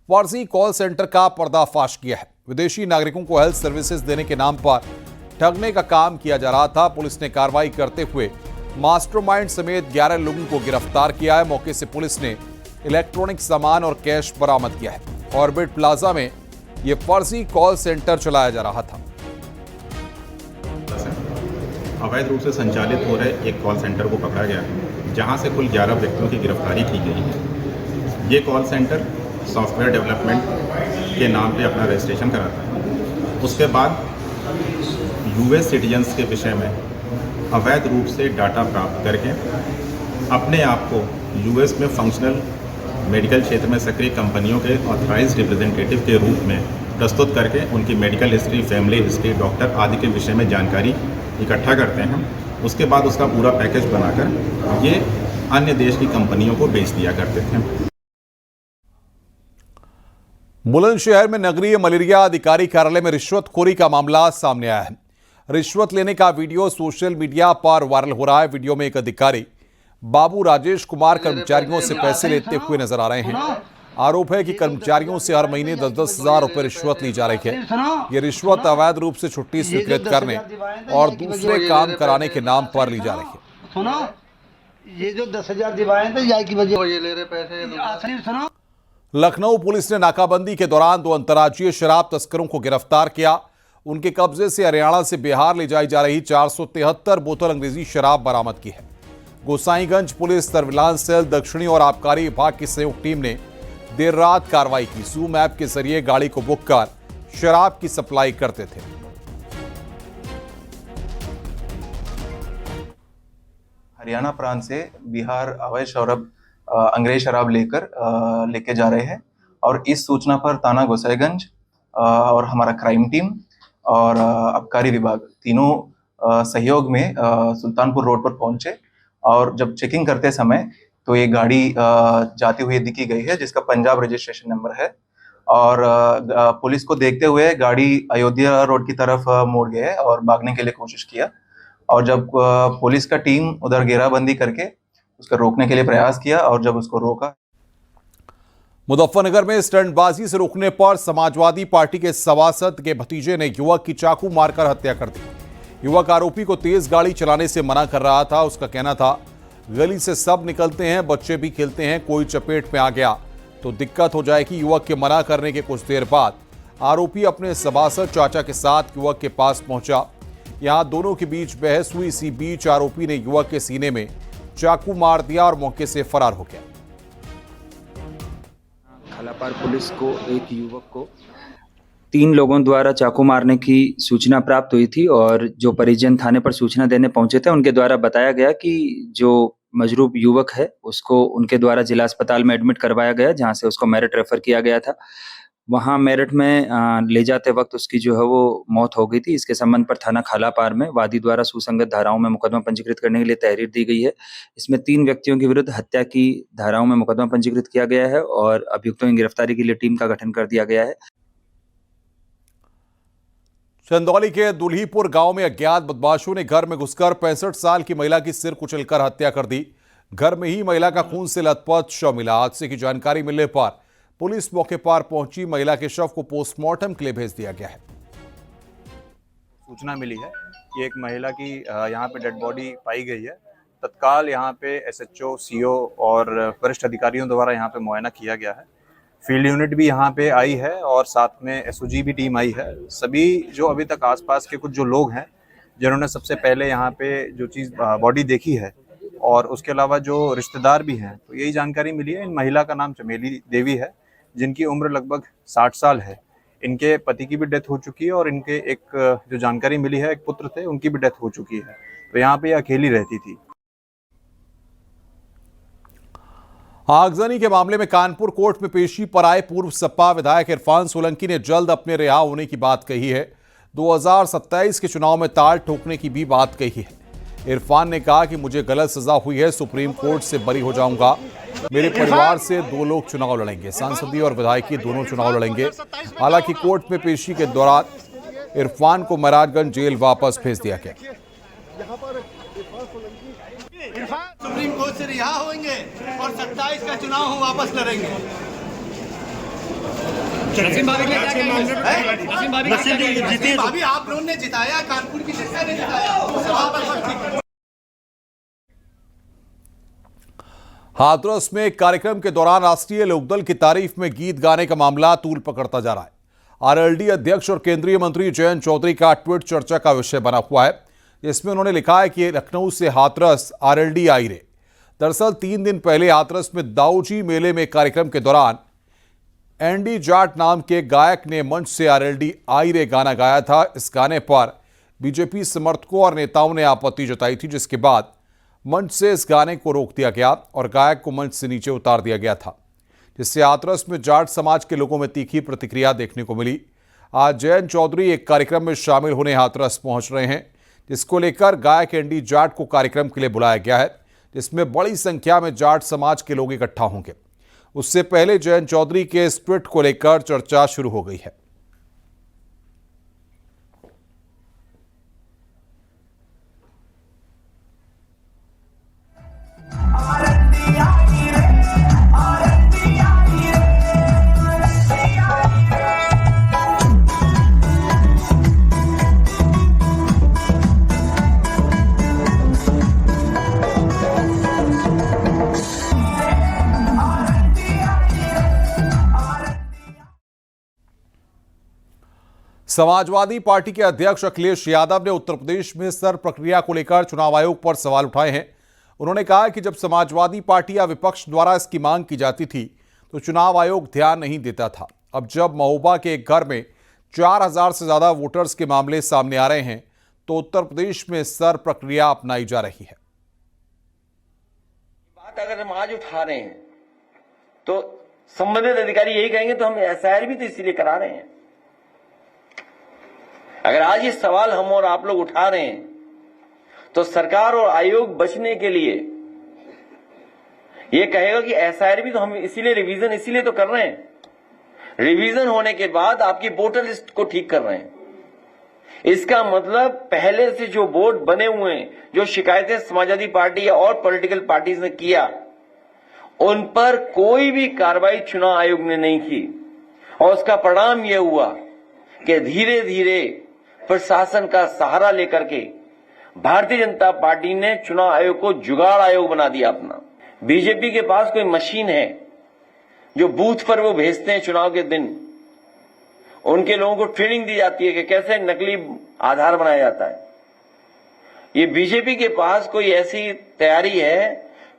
फर्जी call centre का पर्दाफाश किया है। विदेशी नागरिकों को हेल्थ सर्विसेज देने के नाम पर ठगने का काम किया जा रहा था। पुलिस ने कार्रवाई करते हुए मास्टरमाइंड समेत 11 लोगों को गिरफ्तार किया है। मौके से पुलिस ने इलेक्ट्रॉनिक सामान और कैश बरामद किया है। ऑर्बिट प्लाजा में यह फर्जी कॉल सेंटर चलाया जा रहा था। अवैध रूप से संचालित हो रहे एक कॉल सेंटर को पकड़ा गया, जहां से कुल 11 व्यक्तियों की गिरफ्तारी की गई है। ये कॉल सेंटर सॉफ्टवेयर डेवलपमेंट के नाम पे अपना रजिस्ट्रेशन कराता है। उसके बाद यूएस सिटीजन्स के विषय में अवैध रूप से डाटा प्राप्त करके अपने आप को यूएस में फंक्शनल मेडिकल क्षेत्र में सक्रिय कंपनियों के ऑथराइज्ड रिप्रेजेंटेटिव के रूप में प्रस्तुत करके उनकी medical history, family history, doctor आदि के विषय में जानकारी इकट्ठा करते हैं। उसके बाद उसका पूरा पैकेज बनाकर ये अन्य देश की कंपनियों को बेच दिया करते थे। बुलंदशहर में नगरीय मलेरिया अधिकारी कार्यालय में रिश्वतखोरी का मामला सामने आया है। रिश्वत लेने का वीडियो सोशल मीडिया पर वायरल हो रहा है। वीडियो में एक अधिकारी बाबू राजेश कुमार कर्मचारियों से पैसे लेते हुए नजर आ रहे हैं। आरोप है कि कर्मचारियों से हर महीने 10-10 हजार रुपए रिश्वत ली जा रही है। ये रिश्वत अवैध रूप से छुट्टी स्वीकृत करने और दूसरे काम कराने के नाम पर ली जा रही है। सुनो, ये जो 10,000 दिवाए थे याई की वजह ये ले रहे पैसे। सुनो, लखनऊ पुलिस ने नाकाबंदी के दौरान 2 अंतर्राज्यीय शराब तस्करों को गिरफ्तार किया। उनके कब्जे से हरियाणा से बिहार ले जाई जा रही 473 बोतल अंग्रेजी शराब बरामद की है। गोसाईगंज पुलिस सर्विलांस सेल, दक्षिणी और आबकारी विभाग की संयुक्त टीम ने देर रात कार्रवाई की। जूम ऐप के जरिए गाड़ी को बुक कर शराब की सप्लाई करते थे। हरियाणा प्रांत से बिहार अवैध शराब अंग्रेज शराब लेके जा रहे हैं और इस सूचना पर थाना गोसाईगंज और हमारा क्राइम टीम और आबकारी विभाग तीनों सहयोग में सुल्तानपुर रोड पर पहुंचे और जब चेकिंग करते समय तो ये गाड़ी जाती हुई दिखी गई है, जिसका पंजाब रजिस्ट्रेशन नंबर है और पुलिस को देखते हुए गाड़ी अयोध्या रोड की तरफ मोड़ गए और भागने के लिए कोशिश किया और जब पुलिस का टीम उधर घेराबंदी करके उसको रोकने के लिए प्रयास किया और जब उसको रोका। मुजफ्फरनगर में स्टंटबाजी से रोकने पर समाजवादी पार्टी के सभासद के भतीजे ने युवक की चाकू मारकर हत्या कर दी। युवक आरोपी को तेज गाड़ी चलाने से मना कर रहा था। उसका कहना था, गली से सब निकलते हैं, बच्चे भी खेलते हैं, कोई चपेट में आ गया तो दिक्कत हो जाएगी। युवक के मना करने के कुछ देर बाद आरोपी अपने सभासद चाचा के साथ युवक के पास पहुंचा। यहां दोनों के बीच बहस हुई। इसी बीच आरोपी ने युवक के सीने में चाकू मार दिया और मौके से फरार हो गया। खालापार पुलिस को एक युवक को 3 लोगों द्वारा चाकू मारने की सूचना प्राप्त हुई थी और जो परिजन थाने पर सूचना देने पहुंचे थे उनके द्वारा बताया गया कि जो मजरूब युवक है उसको उनके द्वारा जिला अस्पताल में एडमिट करवाया गया, जहां से उसको मेरठ रेफर किया गया था। वहां मेरठ में ले जाते वक्त उसकी जो है वो मौत हो गई थी। इसके संबंध पर थाना खालापार में वादी द्वारा सुसंगत धाराओं में मुकदमा पंजीकृत करने के लिए तहरीर दी गई है। इसमें 3 व्यक्तियों के विरुद्ध हत्या की धाराओं में मुकदमा पंजीकृत किया गया है और अभियुक्तों की गिरफ्तारी के लिए टीम का गठन कर दिया गया है। चंदौली के दुल्हीपुर गांव में अज्ञात बदमाशों ने घर में घुसकर 65 साल की महिला की सिर कुचलकर हत्या कर दी। घर में ही महिला का खून से लथपथ शव मिला। हादसे की जानकारी मिलने पर पुलिस मौके पर पहुंची। महिला के शव को पोस्टमार्टम के लिए भेज दिया गया है। सूचना मिली है कि एक महिला की यहाँ पे डेड बॉडी पाई गई है। तत्काल यहाँ पे एसएचओ, सीओ और वरिष्ठ अधिकारियों द्वारा यहाँ पे मुआयना किया गया है। फील्ड यूनिट भी यहाँ पे आई है और साथ में एसओजी भी टीम आई है। सभी जो अभी तक आसपास के कुछ जो लोग हैं जिन्होंने सबसे पहले यहाँ पे जो चीज़ बॉडी देखी है और उसके अलावा जो रिश्तेदार भी हैं, तो यही जानकारी मिली है। इन महिला का नाम चमेली देवी है, जिनकी उम्र लगभग 60 साल है। इनके पति की भी डेथ हो चुकी है और इनके एक जो जानकारी मिली है, एक पुत्र थे, उनकी भी डेथ हो चुकी है। तो यहाँ पे अकेली रहती थी। आगजनी के मामले में कानपुर कोर्ट में पेशी पर आए पूर्व सपा विधायक इरफान सोलंकी ने जल्द अपने रिहा होने की बात कही है। 2027 के चुनाव में ताल ठोकने की भी बात कही है। इरफान ने कहा कि मुझे गलत सजा हुई है, सुप्रीम कोर्ट से बरी हो जाऊंगा। मेरे परिवार से 2 लोग चुनाव लड़ेंगे, सांसदीय और विधायकी दोनों चुनाव लड़ेंगे। हालांकि कोर्ट में पेशी के दौरान इरफान को महाराजगंज जेल वापस भेज दिया गया। सुप्रीम कोर्ट से रिहा होंगे और 27 का चुनाव हम वापस लड़ेंगे। जीती भाभी आप लोगों ने जिताया, कानपुर की जनता ने जिताया। हाथरस में एक कार्यक्रम के दौरान राष्ट्रीय लोकदल की तारीफ में गीत गाने का मामला तूल पकड़ता जा रहा है। आरएलडी अध्यक्ष और केंद्रीय मंत्री जयंत चौधरी का ट्वीट चर्चा का विषय बना हुआ है, जिसमें उन्होंने लिखा है कि लखनऊ से हाथरस आरएलडी आई रे। दरअसल 3 दिन पहले हाथरस में दाऊजी मेले में कार्यक्रम के दौरान एंडी जाट नाम के गायक ने मंच से आरएलडी आई रे गाना गाया था। इस गाने पर बीजेपी समर्थकों और नेताओं ने आपत्ति जताई थी, जिसके बाद मंच से इस गाने को रोक दिया गया और गायक को मंच से नीचे उतार दिया गया था, जिससे हाथरस में जाट समाज के लोगों में तीखी प्रतिक्रिया देखने को मिली। आज जयंत चौधरी एक कार्यक्रम में शामिल होने हाथरस पहुंच रहे हैं, जिसको लेकर गायक एंडी जाट को कार्यक्रम के लिए बुलाया गया है, जिसमें बड़ी संख्या में जाट समाज के लोग इकट्ठा होंगे। उससे पहले जयंत चौधरी के इस ट्वीट को लेकर चर्चा शुरू हो गई है। समाजवादी पार्टी के अध्यक्ष अखिलेश यादव ने उत्तर प्रदेश में सर प्रक्रिया को लेकर चुनाव आयोग पर सवाल उठाए हैं। उन्होंने कहा कि जब समाजवादी पार्टी या विपक्ष द्वारा इसकी मांग की जाती थी तो चुनाव आयोग ध्यान नहीं देता था। अब जब महोबा के एक घर में 4000 से ज्यादा वोटर्स के मामले सामने आ रहे हैं तो उत्तर प्रदेश में सर प्रक्रिया अपनाई जा रही है। बात अगर हम आज उठा रहे हैं तो संबंधित अधिकारी यही कहेंगे तो हम एसआईआर भी तो इसीलिए करा रहे हैं। अगर आज ये सवाल हम और आप लोग उठा रहे हैं तो सरकार और आयोग बचने के लिए ये कहेगा कि एसआईआर भी तो हम इसीलिए रिवीजन इसीलिए तो कर रहे हैं। रिवीजन होने के बाद आपकी वोटर लिस्ट को ठीक कर रहे हैं। इसका मतलब पहले से जो बोर्ड बने हुए हैं, जो शिकायतें समाजवादी पार्टी या और पॉलिटिकल पार्टीज ने किया, उन पर कोई भी कार्रवाई चुनाव आयोग ने नहीं की और उसका परिणाम यह हुआ कि धीरे धीरे प्रशासन का सहारा लेकर के भारतीय जनता पार्टी ने चुनाव आयोग को जुगाड़ आयोग बना दिया अपना। बीजेपी के पास कोई मशीन है जो बूथ पर वो भेजते हैं चुनाव के दिन, उनके लोगों को ट्रेनिंग दी जाती है कि कैसे नकली आधार बनाया जाता है। ये बीजेपी के पास कोई ऐसी तैयारी है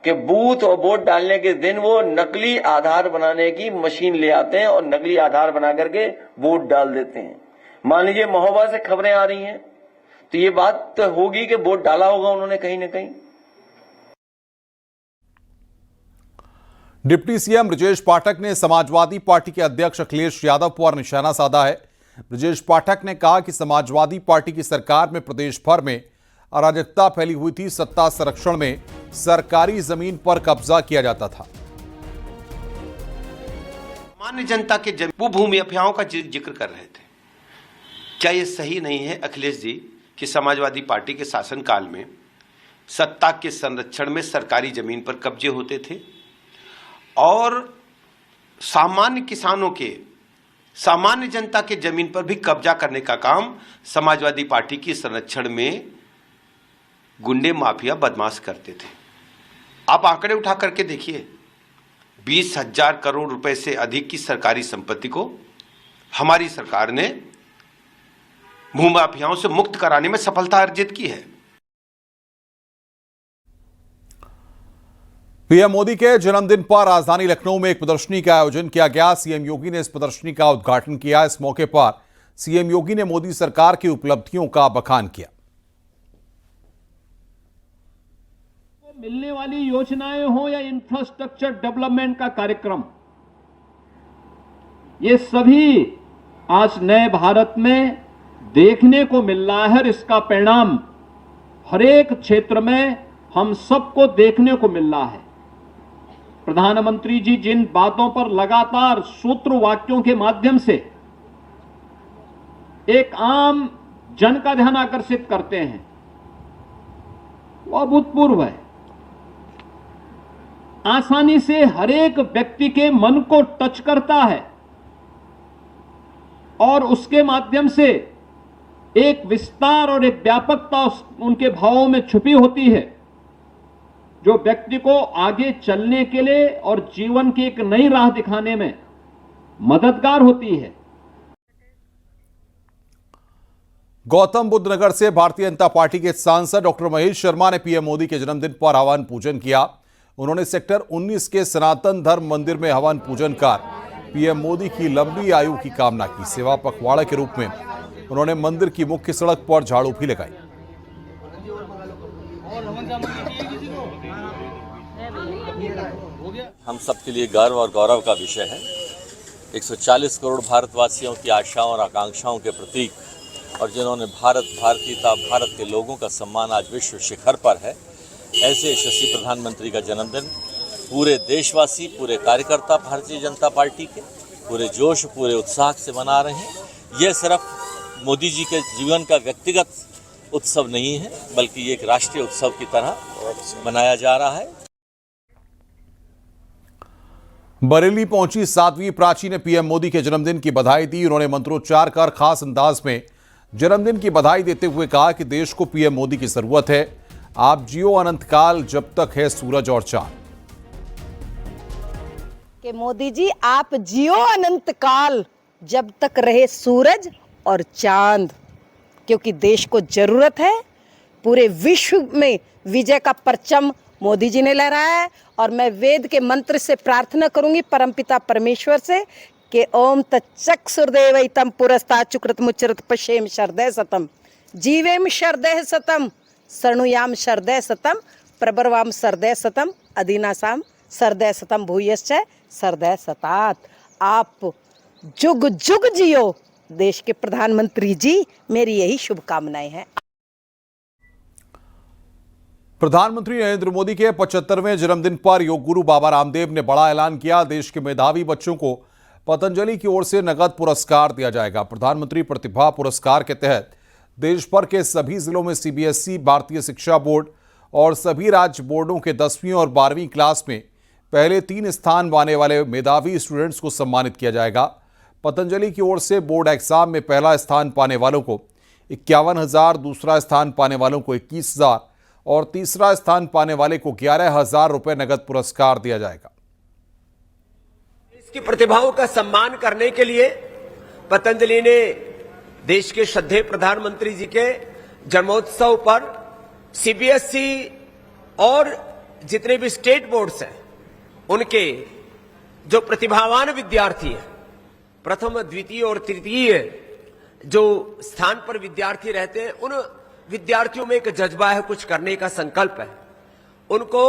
कि बूथ और वोट डालने के दिन वो नकली आधार बनाने की मशीन ले आते हैं और नकली आधार बना करके वोट डाल देते हैं। मान लीजिए महोबा से खबरें आ रही हैं तो ये बात तो होगी कि वोट डाला होगा उन्होंने कहीं ना कहीं। डिप्टी सीएम ब्रजेश पाठक ने समाजवादी पार्टी के अध्यक्ष अखिलेश यादव पर निशाना साधा है। ब्रजेश पाठक ने कहा कि समाजवादी पार्टी की सरकार में प्रदेश भर में अराजकता फैली हुई थी। सत्ता संरक्षण में सरकारी जमीन पर कब्जा किया जाता था। सामान्य जनता के वो भूमि अफियाओं का जिक्र कर रहे थे। क्या ये सही नहीं है अखिलेश जी कि समाजवादी पार्टी के शासनकाल में सत्ता के संरक्षण में सरकारी जमीन पर कब्जे होते थे और सामान्य किसानों के, सामान्य जनता के जमीन पर भी कब्जा करने का काम समाजवादी पार्टी के संरक्षण में गुंडे माफिया बदमाश करते थे। आप आंकड़े उठा करके देखिए, 20,000 करोड़ रुपए से अधिक की सरकारी संपत्ति को हमारी सरकार ने भूमाफियाओं से मुक्त कराने में सफलता अर्जित की है। पीएम मोदी के जन्मदिन पर राजधानी लखनऊ में एक प्रदर्शनी का आयोजन किया गया। सीएम योगी ने इस प्रदर्शनी का उद्घाटन किया। इस मौके पर सीएम योगी ने मोदी सरकार की उपलब्धियों का बखान किया। मिलने वाली योजनाएं हो या इंफ्रास्ट्रक्चर डेवलपमेंट का कार्यक्रम, ये सभी आज नए भारत में देखने को मिल रहा है। इसका परिणाम हर एक क्षेत्र में हम सबको देखने को मिल रहा है। प्रधानमंत्री जी जिन बातों पर लगातार सूत्र वाक्यों के माध्यम से एक आम जन का ध्यान आकर्षित करते हैं, वो अभूतपूर्व है। आसानी से हर एक व्यक्ति के मन को टच करता है। और उसके माध्यम से एक विस्तार और एक व्यापकता उनके भावों में छुपी होती है, जो व्यक्ति को आगे चलने के लिए और जीवन की एक नई राह दिखाने में मददगार होती है। गौतम बुद्ध नगर से भारतीय जनता पार्टी के सांसद डॉक्टर महेश शर्मा ने पीएम मोदी के जन्मदिन पर हवन पूजन किया। उन्होंने सेक्टर 19 के सनातन धर्म मंदिर में हवन पूजन कर पीएम मोदी की लंबी आयु की कामना की। सेवा पखवाड़ा के रूप में उन्होंने मंदिर की मुख्य सड़क पर झाड़ू भी लगाई। हम सबके लिए गर्व और गौरव का विषय है। 140 करोड़ भारतवासियों की आशाओं और आकांक्षाओं के प्रतीक और जिन्होंने भारतीयता, भारत के लोगों का सम्मान आज विश्व शिखर पर है, ऐसे यशस्वी प्रधानमंत्री का जन्मदिन पूरे देशवासी, पूरे कार्यकर्ता भारतीय जनता पार्टी के पूरे जोश, पूरे उत्साह से मना रहे हैं। यह सिर्फ मोदी जी के जीवन का व्यक्तिगत उत्सव नहीं है, बल्कि ये एक राष्ट्रीय उत्सव की तरह मनाया जा रहा है। बरेली पहुंची साध्वी प्राची ने पीएम मोदी के जन्मदिन की बधाई दी। उन्होंने मंत्रोच्चार कर खास अंदाज में जन्मदिन की बधाई देते हुए कहा कि देश को पीएम मोदी की जरूरत है। आप जियो अनंत काल जब तक है सूरज और चांद। कि मोदी जी आप जियो अनंत काल जब तक रहे सूरज और चांद, क्योंकि देश को जरूरत है। पूरे विश्व में विजय का परचम मोदी जी ने लहराया है और मैं वेद के मंत्र से प्रार्थना करूंगी परमपिता परमेश्वर से कि ओम तच्चक्षुर्देवैतम पुरस्तात् चुकृत मुचरत पश्येम शरदय सतम जीवेम शरदय सतम शरणुयाम शरदय सतम प्रबरवाम शरदय सतम अधीनासाम शरदय सतम भूयश्च शरदय सतात। आप जुग जुग जियो देश के प्रधानमंत्री जी, मेरी यही शुभकामनाएं हैं। प्रधानमंत्री नरेंद्र मोदी के 75वें जन्मदिन पर योग गुरु बाबा रामदेव ने बड़ा ऐलान किया। देश के मेधावी बच्चों को पतंजलि की ओर से नगद पुरस्कार दिया जाएगा। प्रधानमंत्री प्रतिभा पुरस्कार के तहत देश भर के सभी जिलों में सीबीएसई, भारतीय शिक्षा बोर्ड और सभी राज्य बोर्डों के 10वीं और 12वीं क्लास में पहले 3 स्थान पाने वाले मेधावी स्टूडेंट्स को सम्मानित किया जाएगा। पतंजलि की ओर से बोर्ड एग्जाम में पहला स्थान पाने वालों को 51,000, दूसरा स्थान पाने वालों को 21,000 और तीसरा स्थान पाने वाले को 11,000 रुपए नगद पुरस्कार दिया जाएगा। इसकी प्रतिभाओं का सम्मान करने के लिए पतंजलि ने देश के श्रद्धेय प्रधानमंत्री जी के जन्मोत्सव पर सीबीएसई और जितने भी स्टेट बोर्ड्स हैं उनके जो प्रतिभावान विद्यार्थी हैं, प्रथम, द्वितीय और तृतीय जो स्थान पर विद्यार्थी रहते हैं, उन विद्यार्थियों में एक जज्बा है, कुछ करने का संकल्प है। उनको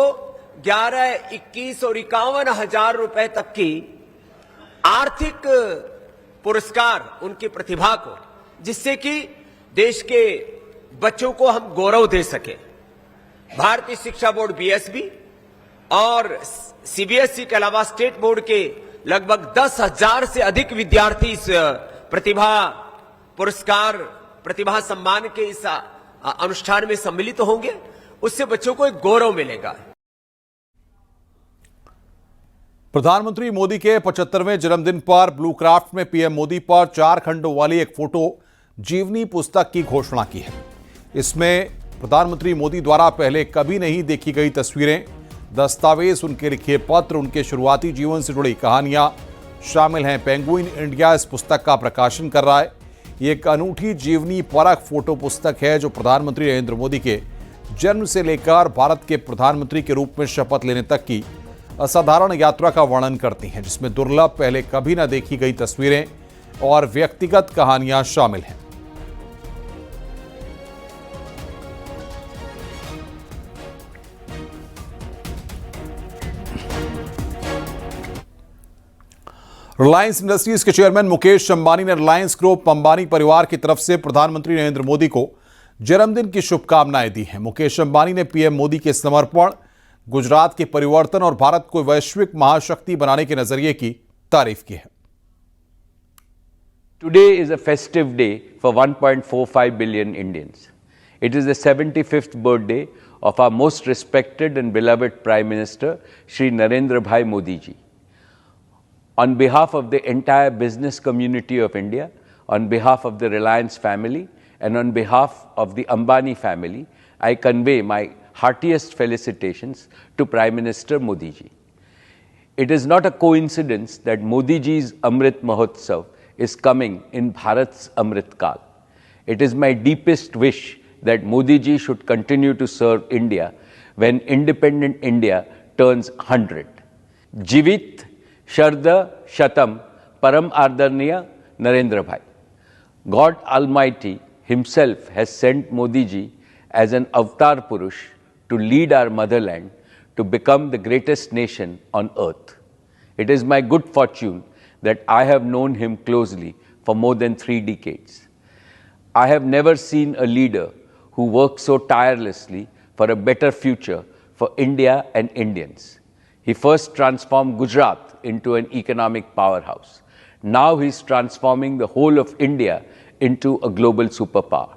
11, 21 और 51,000 रुपए तक की आर्थिक पुरस्कार उनकी प्रतिभा को, जिससे कि देश के बच्चों को हम गौरव दे सके। भारतीय शिक्षा बोर्ड बीएसबी और सीबीएसई के अलावा स्टेट बोर्ड के लगभग 10,000 से अधिक विद्यार्थी इस प्रतिभा पुरस्कार, प्रतिभा सम्मान के इस अनुष्ठान में सम्मिलित होंगे। उससे बच्चों को एक गौरव मिलेगा। प्रधानमंत्री मोदी के 75वें जन्मदिन पर ब्लू क्राफ्ट में पीएम मोदी पर 4 खंडों वाली एक फोटो जीवनी पुस्तक की घोषणा की है। इसमें प्रधानमंत्री मोदी द्वारा पहले कभी नहीं देखी गई तस्वीरें, दस्तावेज, उनके लिखे पत्र, उनके शुरुआती जीवन से जुड़ी कहानियां शामिल हैं। पेंगुइन इंडिया इस पुस्तक का प्रकाशन कर रहा है। ये एक अनूठी जीवनी परख फोटो पुस्तक है जो प्रधानमंत्री नरेंद्र मोदी के जन्म से लेकर भारत के प्रधानमंत्री के रूप में शपथ लेने तक की असाधारण यात्रा का वर्णन करती हैं, जिसमें दुर्लभ, पहले कभी न देखी गई तस्वीरें और व्यक्तिगत कहानियां शामिल हैं। रिलायंस इंडस्ट्रीज के चेयरमैन मुकेश अंबानी ने रिलायंस ग्रुप अंबानी परिवार की तरफ से प्रधानमंत्री नरेंद्र मोदी को जन्मदिन की शुभकामनाएं दी हैं। मुकेश अंबानी ने पीएम मोदी के समर्पण, गुजरात के परिवर्तन और भारत को वैश्विक महाशक्ति बनाने के नजरिए की तारीफ की है। Today is a festive day for 1.45 billion Indians. It is the 75th birthday of our most respected and beloved Prime Minister, Shri Narendra Bhai Modi ji. On behalf of the entire business community of India, on behalf of the Reliance family and on behalf of the Ambani family, I convey my heartiest felicitations to Prime Minister Modi ji. It is not a coincidence that Modi ji's Amrit Mahotsav is coming in Bharat's Amrit Kal. It is my deepest wish that Modi ji should continue to serve India when independent India turns 100. Jivit Sharda Shatam Param Ardarniya Narendra Bhai. God Almighty Himself has sent Modi ji as an avatar Purush to lead our motherland to become the greatest nation on earth. It is my good fortune that I have known him closely for more than 3 decades. I have never seen a leader who worked so tirelessly for a better future for India and Indians. He first transformed Gujarat into an economic powerhouse. Now he is transforming the whole of India into a global superpower.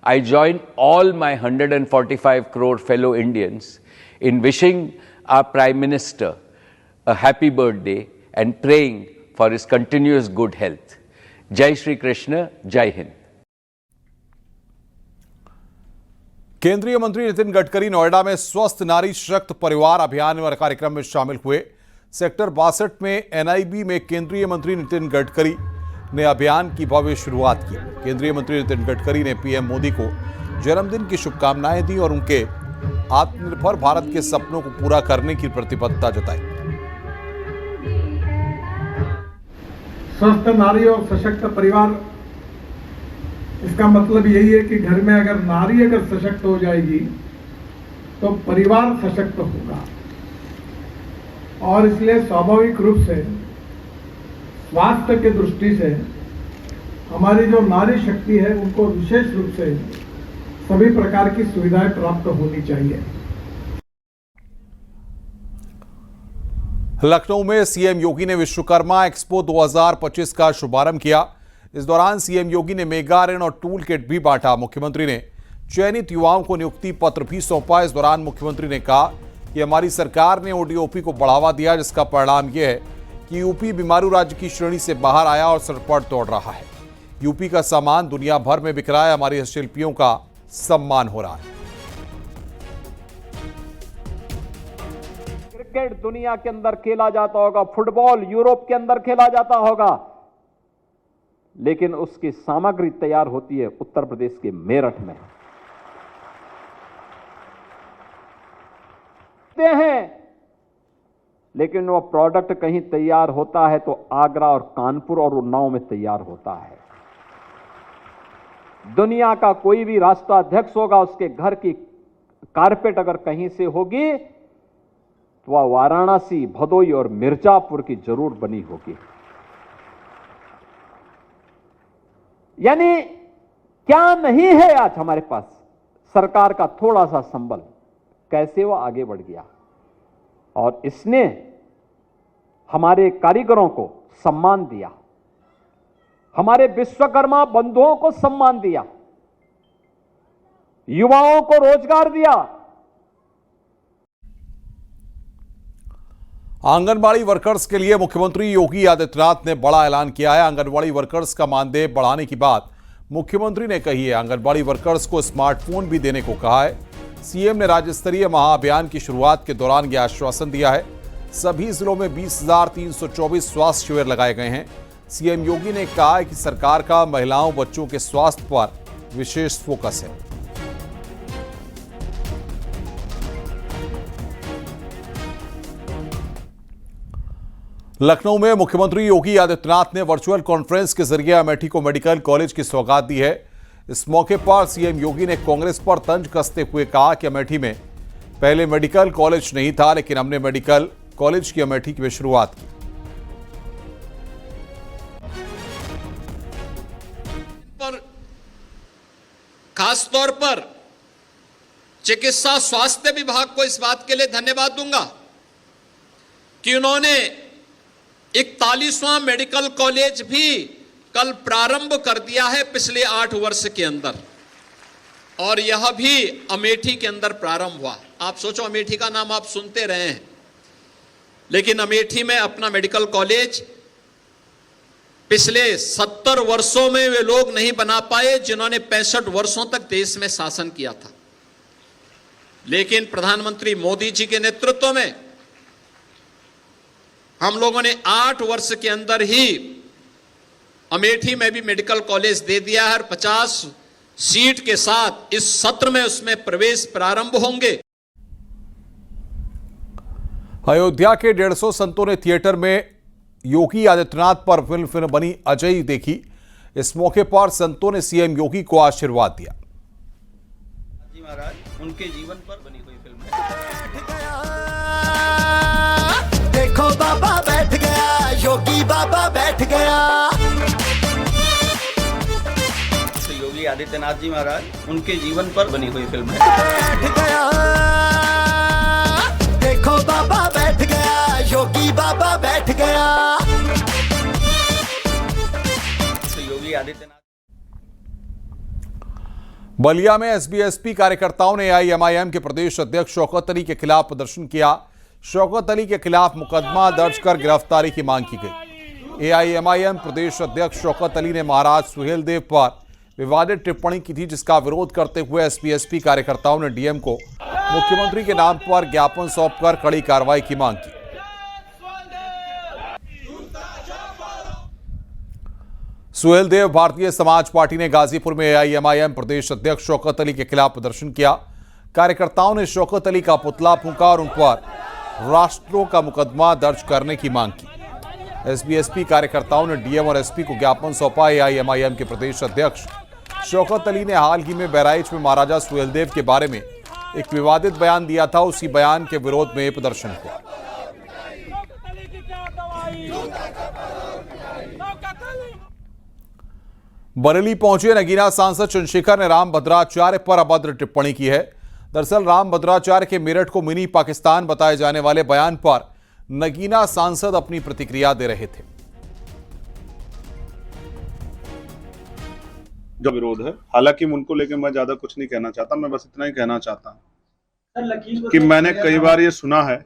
I join all my 145 crore fellow Indians in wishing our Prime Minister a happy birthday and praying for his continuous good health. Jai Shri Krishna, Jai Hind. केंद्रीय मंत्री नितिन गडकरी नोएडा में स्वस्थ नारी शक्त परिवार अभियान कार्यक्रम में शामिल हुए। सेक्टर 62 में एनआईबी में केंद्रीय मंत्री नितिन गडकरी ने अभियान की भव्य शुरुआत की। केंद्रीय मंत्री नितिन गडकरी ने पीएम मोदी को जन्मदिन की शुभकामनाएं दी और उनके आत्मनिर्भर भारत के सपनों को पूरा करने की प्रतिबद्धता जताई। स्वस्थ नारी और सशक्त परिवार, इसका मतलब यही है कि घर में अगर नारी अगर सशक्त हो जाएगी तो परिवार सशक्त होगा, और इसलिए स्वाभाविक रूप से स्वास्थ्य की दृष्टि से हमारी जो नारी शक्ति है उनको विशेष रूप से सभी प्रकार की सुविधाएं प्राप्त होनी चाहिए। लखनऊ में सीएम योगी ने विश्वकर्मा एक्सपो 2025 का शुभारंभ किया। इस दौरान सीएम योगी ने मेगा ऋण और टूल किट भी बांटा। मुख्यमंत्री ने चयनित युवाओं को नियुक्ति पत्र भी सौंपा। इस दौरान मुख्यमंत्री ने कहा कि हमारी सरकार ने ओडीओपी को बढ़ावा दिया, जिसका परिणाम यह है कि यूपी बीमारू राज्य की श्रेणी से बाहर आया और सरपट तोड़ रहा है। यूपी का सामान दुनिया भर में बिक रहा है, हमारे हस्तशिल्पियों का सम्मान हो रहा है। क्रिकेट दुनिया के अंदर खेला जाता होगा, फुटबॉल यूरोप के अंदर खेला जाता होगा, लेकिन उसकी सामग्री तैयार होती है उत्तर प्रदेश के मेरठ में। लेकिन वो प्रोडक्ट कहीं तैयार होता है तो आगरा और कानपुर और उन्नाव में तैयार होता है। दुनिया का कोई भी राष्ट्राध्यक्ष होगा, उसके घर की कारपेट अगर कहीं से होगी तो वह वाराणसी, भदोई और मिर्जापुर की जरूर बनी होगी। यानी क्या नहीं है आज हमारे पास? सरकार का थोड़ा सा संबल, कैसे वो आगे बढ़ गया, और इसने हमारे कारीगरों को सम्मान दिया, हमारे विश्वकर्मा बंधुओं को सम्मान दिया, युवाओं को रोजगार दिया। आंगनबाड़ी वर्कर्स के लिए मुख्यमंत्री योगी आदित्यनाथ ने बड़ा ऐलान किया है। आंगनबाड़ी वर्कर्स का मानदेय बढ़ाने की बात मुख्यमंत्री ने कही है। आंगनबाड़ी वर्कर्स को स्मार्टफोन भी देने को कहा है। सीएम ने राज्य स्तरीय महाअभियान की शुरुआत के दौरान यह आश्वासन दिया है। सभी जिलों में 20,324 स्वास्थ्य शिविर लगाए गए हैं। सीएम योगी ने कहा है कि सरकार का महिलाओं बच्चों के स्वास्थ्य पर विशेष फोकस है। लखनऊ में मुख्यमंत्री योगी आदित्यनाथ ने वर्चुअल कॉन्फ्रेंस के जरिए अमेठी को मेडिकल कॉलेज की सौगात दी है। इस मौके पर सीएम योगी ने कांग्रेस पर तंज कसते हुए कहा कि अमेठी में पहले मेडिकल कॉलेज नहीं था, लेकिन हमने मेडिकल कॉलेज की अमेठी में शुरुआत की। पर खासतौर पर चिकित्सा स्वास्थ्य विभाग को इस बात के लिए धन्यवाद दूंगा कि उन्होंने 41वां मेडिकल कॉलेज भी कल प्रारंभ कर दिया है पिछले 8 वर्ष के अंदर, और यह भी अमेठी के अंदर प्रारंभ हुआ। आप सोचो, अमेठी का नाम आप सुनते रहे हैं, लेकिन अमेठी में अपना मेडिकल कॉलेज पिछले 70 वर्षों में वे लोग नहीं बना पाए जिन्होंने 65 वर्षों तक देश में शासन किया था। लेकिन प्रधानमंत्री मोदी जी के नेतृत्व में हम लोगों ने 8 वर्ष के अंदर ही अमेठी में भी मेडिकल कॉलेज दे दिया है और 50 सीट के साथ इस सत्र में उसमें प्रवेश प्रारंभ होंगे। अयोध्या के 150 संतों ने थिएटर में योगी आदित्यनाथ पर फिल्म बनी अजय देखी। इस मौके पर संतों ने सीएम योगी को आशीर्वाद दिया। जी महाराज उनके जीवन पर बनी हुई फिल्म है। देखो बाबा बैठ गया, योगी बाबा बैठ गया। योगी आदित्यनाथ जी महाराज उनके जीवन पर बनी हुई फिल्म है। बैठ गया, देखो बाबा बैठ गया, योगी बाबा बैठ गया। योगी आदित्यनाथ। बलिया में एसबीएसपी कार्यकर्ताओं ने एआईएमआईएम के प्रदेश अध्यक्ष शौकत अली के खिलाफ प्रदर्शन किया। शौकत अली के खिलाफ मुकदमा दर्ज कर गिरफ्तारी की मांग की गई। एआईएमआईएम प्रदेश अध्यक्ष शौकत अली ने महाराज सुहेलदेव पर विवादित टिप्पणी की थी, जिसका विरोध करते हुए एसबीएसपी कार्यकर्ताओं ने डीएम को मुख्यमंत्री के नाम पर ज्ञापन सौंपकर कड़ी कार्रवाई की मांग की। सुहेलदेव भारतीय समाज पार्टी ने गाजीपुर में एआईएमआईएम प्रदेश अध्यक्ष शौकत अली के खिलाफ प्रदर्शन किया। कार्यकर्ताओं ने शौकत अली का पुतला फूंका और उन पर राष्ट्रों का मुकदमा दर्ज करने की मांग की। एसबीएसपी कार्यकर्ताओं ने डीएम और एसपी को ज्ञापन सौंपा। एआईएमआईएम के प्रदेश अध्यक्ष शौकत अली ने हाल ही में बहराइच में महाराजा सुहेलदेव के बारे में एक विवादित बयान दिया था। उसी बयान के विरोध में प्रदर्शन हुआ। बरेली पहुंचे नगीना सांसद चंद्रशेखर ने राम भद्राचार्य पर अभद्र टिप्पणी की है। दरअसल राम भद्राचार्य के मेरठ को मिनी पाकिस्तान बताए जाने वाले बयान पर नगीना सांसद अपनी प्रतिक्रिया दे रहे थे। जो विरोध है, हालांकि उनको लेकर मैं ज्यादा कुछ नहीं कहना चाहता। मैं बस इतना ही कहना चाहता हूं कि मैंने कई बार ये सुना है,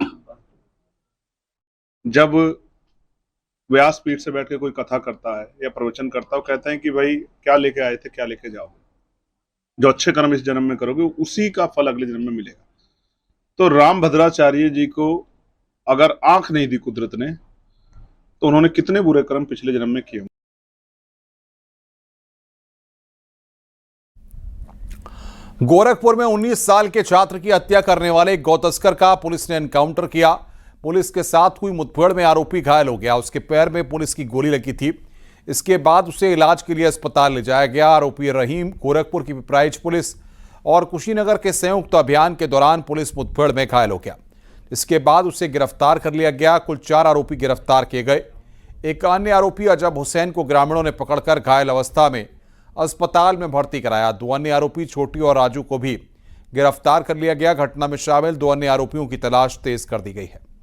जब व्यासपीठ से बैठ के कोई कथा करता है या प्रवचन करता है, वो कहते हैं कि भाई क्या लेके आए थे, क्या लेके जाओगे। जो अच्छे कर्म इस जन्म में करोगे उसी का फल अगले जन्म में मिलेगा। तो राम भद्राचार्य जी को अगर आंख नहीं दी कुदरत ने, तो उन्होंने कितने बुरे कर्म पिछले जन्म में किए। गोरखपुर में 19 साल के छात्र की हत्या करने वाले गौ तस्कर का पुलिस ने एनकाउंटर किया। पुलिस के साथ हुई मुठभेड़ में आरोपी घायल हो गया। उसके पैर में पुलिस की गोली लगी थी। इसके बाद उसे इलाज के लिए अस्पताल ले जाया गया। आरोपी रहीम गोरखपुर की पिपराइच पुलिस और कुशीनगर के संयुक्त अभियान के दौरान पुलिस मुठभेड़ में घायल हो गया। इसके बाद उसे गिरफ्तार कर लिया गया। कुल 4 आरोपी गिरफ्तार किए गए। एक अन्य आरोपी अजब हुसैन को ग्रामीणों ने पकड़कर घायल अवस्था में अस्पताल में भर्ती कराया। 2 अन्य आरोपी छोटी और राजू को भी गिरफ्तार कर लिया गया। घटना में शामिल 2 अन्य आरोपियों की तलाश तेज कर दी गई है।